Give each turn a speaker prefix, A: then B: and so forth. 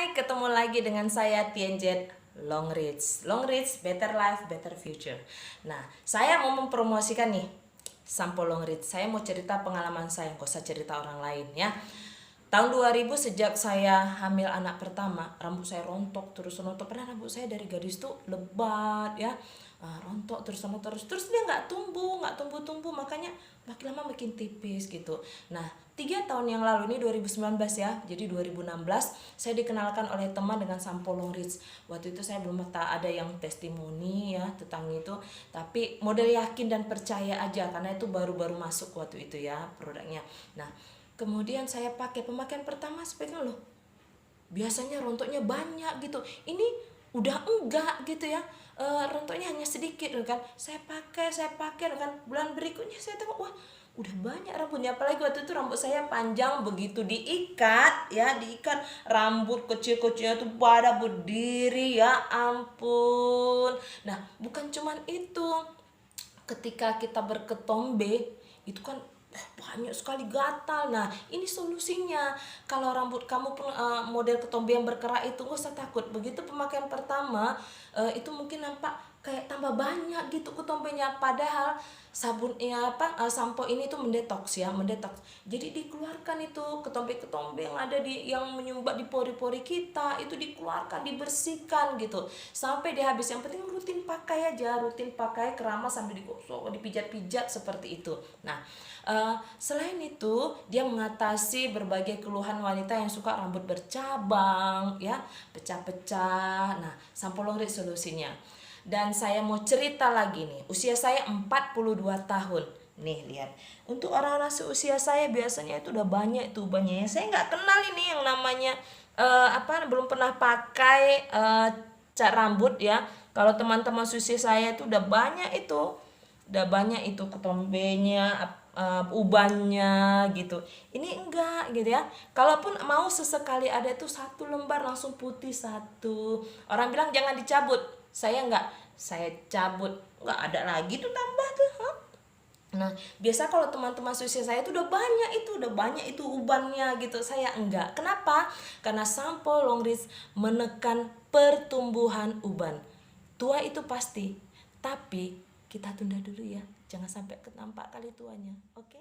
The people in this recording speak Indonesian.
A: Hai, ketemu lagi dengan saya Tienjet Longreach. Longreach, better life, better future. Nah, saya mau mempromosikan nih sampo Longreach. Saya mau cerita pengalaman saya, gak usah cerita orang lain ya. Tahun 2000 sejak saya hamil anak pertama, rambut saya rontok terus rontok. Pernah rambut saya dari gadis tuh lebat ya, rontok terus dia nggak tumbuh, makanya makin lama makin tipis gitu. Nah, 3 tahun yang lalu ini 2019 ya, jadi 2016 saya dikenalkan oleh teman dengan sampo Longreach. Waktu itu saya belum ada yang testimoni ya tentang itu, tapi model yakin dan percaya aja karena itu baru-baru masuk waktu itu ya produknya. Nah, kemudian saya pakai pemakaian pertama sepegang loh. Biasanya rontoknya banyak gitu. Ini udah enggak gitu ya. Rontoknya hanya sedikit kan. Saya pakai kan. Bulan berikutnya saya tengok, wah, udah banyak rambutnya. Apalagi waktu itu rambut saya panjang, begitu diikat ya, diikat rambut kecil-kecilnya tuh pada berdiri, ya ampun. Nah, bukan cuman itu. Ketika kita berketombe itu kan banyak sekali gatal. Nah, ini solusinya. Kalau rambut kamu pun model ketombe yang berkerak itu, gak usah takut. Begitu pemakaian pertama itu mungkin nampak kayak tambah banyak gitu ketombenya, padahal sabunnya sampo ini tuh mendetoks. Jadi dikeluarkan itu ketombe-ketombe yang ada yang menyumbat di pori-pori kita, itu dikeluarkan, dibersihkan gitu sampai dia habis. Yang penting rutin pakai aja, rutin pakai keramas sambil digosok, dipijat-pijat seperti itu. Nah, selain itu dia mengatasi berbagai keluhan wanita yang suka rambut bercabang ya, pecah-pecah. Nah, sampo Longreach solusinya. Dan saya mau cerita lagi nih, usia saya 42 tahun. Nih lihat, untuk orang-orang seusia saya biasanya itu udah banyak itu ubannya. Saya nggak kenal ini yang namanya belum pernah pakai cat rambut ya. Kalau teman-teman seusia saya itu udah banyak itu ketombenya, ubannya gitu. Ini enggak gitu ya. Kalaupun mau sesekali ada itu 1 lembar langsung putih satu. Orang bilang jangan dicabut, saya enggak, saya cabut, enggak ada lagi tuh tambah tuh. Nah, biasa kalau teman-teman seusia saya itu udah banyak itu ubannya gitu. Saya enggak. Kenapa? Karena sampo Longreach menekan pertumbuhan uban. Tua itu pasti, tapi kita tunda dulu ya. Jangan sampai ketampak kali tuanya. Oke?